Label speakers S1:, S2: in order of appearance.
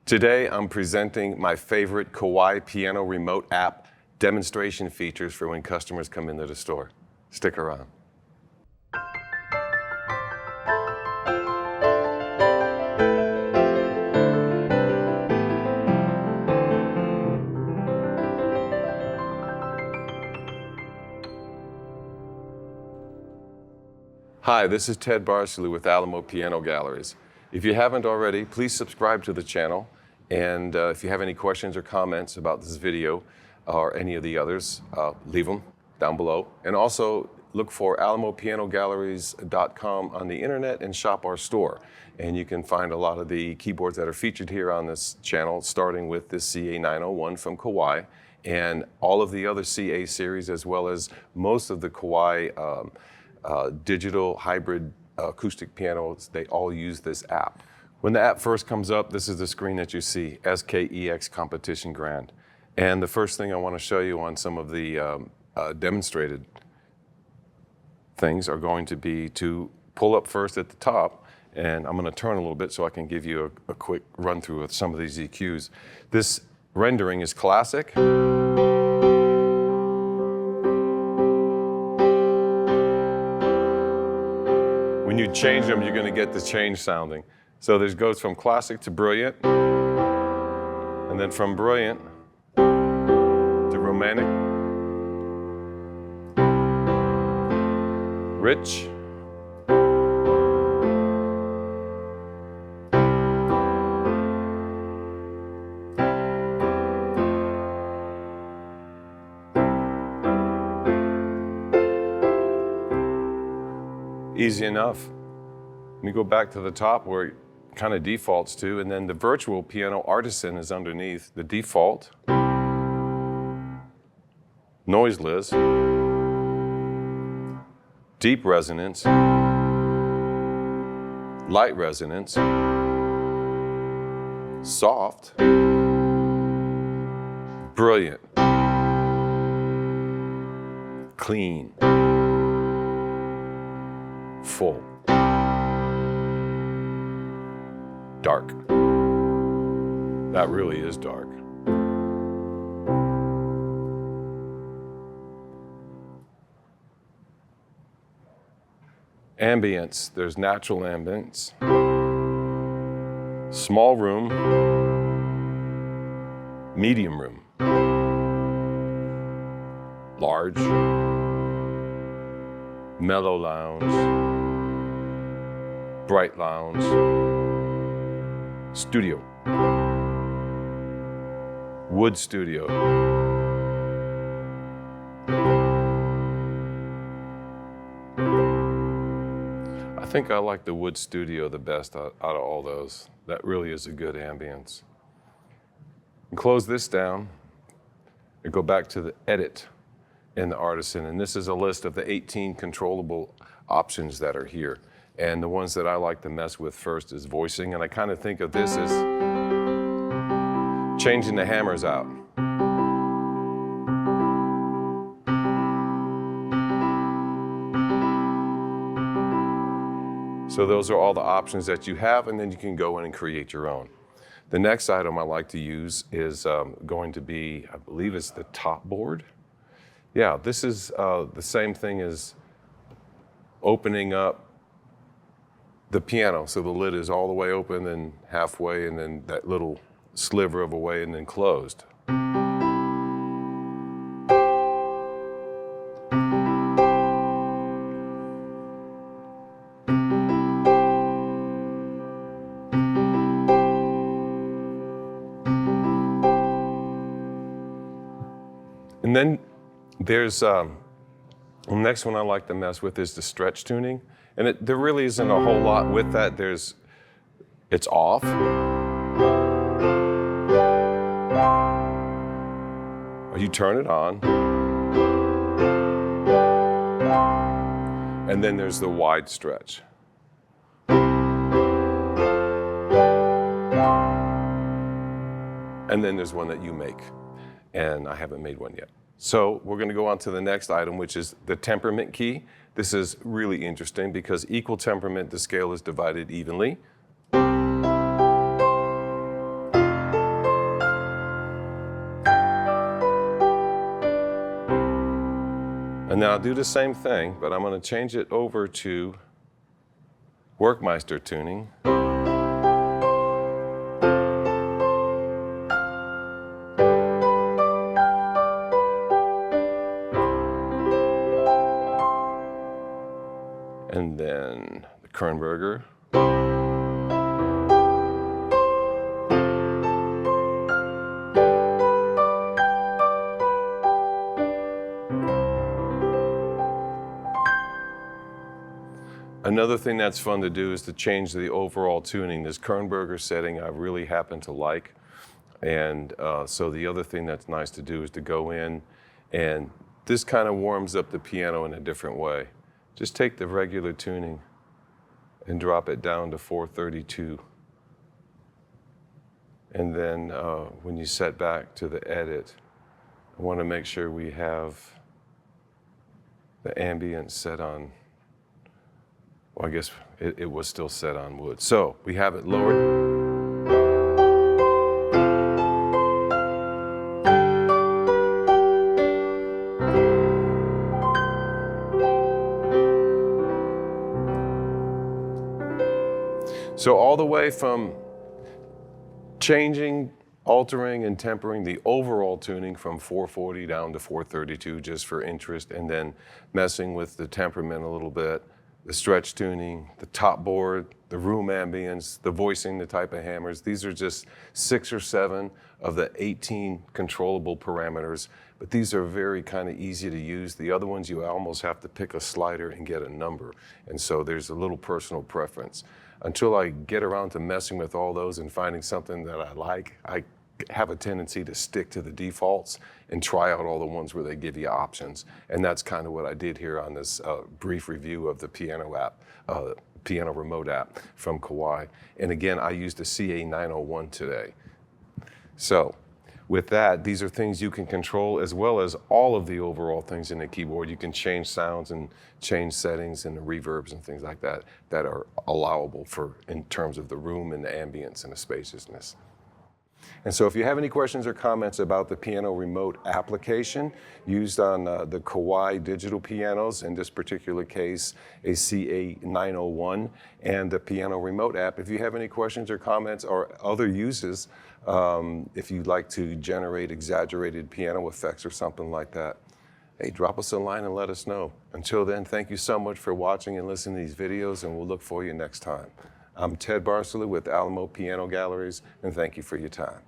S1: Today, I'm presenting my favorite Kawai PianoRemote app demonstration features for when customers come into the store. Stick around. Hi, this is Ted Barsley with Alamo Piano Galleries. If you haven't already, please subscribe to the channel. And if you have any questions or comments about this video or any of the others, leave them down below. And also look for alamopianogalleries.com on the internet and shop our store. And you can find a lot of the keyboards that are featured here on this channel, starting with this CA901 from Kawai and all of the other CA series, as well as most of the Kawai digital hybrid acoustic pianos. They all use this app. When the app first comes up, this is the screen that you see, SKEX Competition Grand. And the first thing I want to show you on some of the demonstrated things are going to be to pull up first at the top, and I'm going to turn a little bit so I can give you a quick run through of some of these EQs. This rendering is classic. When you change them, you're going to get the change sounding. So this goes from classic to brilliant, and then from brilliant to romantic, rich, easy enough. Let me go back to the top where it kind of defaults to, and then the virtual piano artisan is underneath. The default, noiseless, deep resonance, light resonance, soft, brilliant, clean, full, dark. That really is dark. Ambience, there's natural ambience, small room, medium room, large, mellow lounge, bright lounge, studio, wood studio, I think I like the wood studio the best out of all those. That really is a good ambience. And close this down and go back to the edit in the artisan, and this is a list of the 18 controllable options that are here. And the ones that I like to mess with first is voicing, and I kind of think of this as changing the hammers out. So those are all the options that you have, and then you can go in and create your own. The next item I like to use is going to be, I believe it's the top board. Yeah, this is the same thing as opening up the piano. So the lid is all the way open and halfway, and then that little sliver of a way, and then closed. And then there's the next one I like to mess with is the stretch tuning. And there really isn't a whole lot with that. It's off. Or you turn it on. And then there's the wide stretch. And then there's one that you make. And I haven't made one yet. So we're going to go on to the next item, which is the temperament key. This is really interesting because equal temperament, the scale is divided evenly. And then I'll do the same thing, but I'm going to change it over to Workmeister tuning. And then the Kernberger. Another thing that's fun to do is to change the overall tuning. This Kernberger setting I really happen to like. And so the other thing that's nice to do is to go in, and this kind of warms up the piano in a different way. Just take the regular tuning and drop it down to 432. And then when you set back to the edit, I want to make sure we have the ambient set on, well, I guess it was still set on wood. So we have it lowered. So all the way from changing, altering, and tempering the overall tuning from 440 down to 432 just for interest, and then messing with the temperament a little bit, the stretch tuning, the top board, the room ambience, the voicing, the type of hammers. These are just 6 or 7 of the 18 controllable parameters, but these are very kind of easy to use. The other ones, you almost have to pick a slider and get a number. And so there's a little personal preference. Until I get around to messing with all those and finding something that I like, I have a tendency to stick to the defaults and try out all the ones where they give you options. And that's kind of what I did here on this brief review of the piano app, PianoRemote app from Kawai. And again, I used a CA901 today. So with that, these are things you can control, as well as all of the overall things in the keyboard. You can change sounds and change settings and the reverbs and things like that that are allowable for in terms of the room and the ambience and the spaciousness. And so if you have any questions or comments about the PianoRemote application used on the Kawai digital pianos, in this particular case, a CA901, and the PianoRemote app, if you have any questions or comments or other uses, if you'd like to generate exaggerated piano effects or something like that, hey, drop us a line and let us know. Until then, thank you so much for watching and listening to these videos, and we'll look for you next time. I'm Ted Barcelou with Alamo Piano Galleries, and thank you for your time.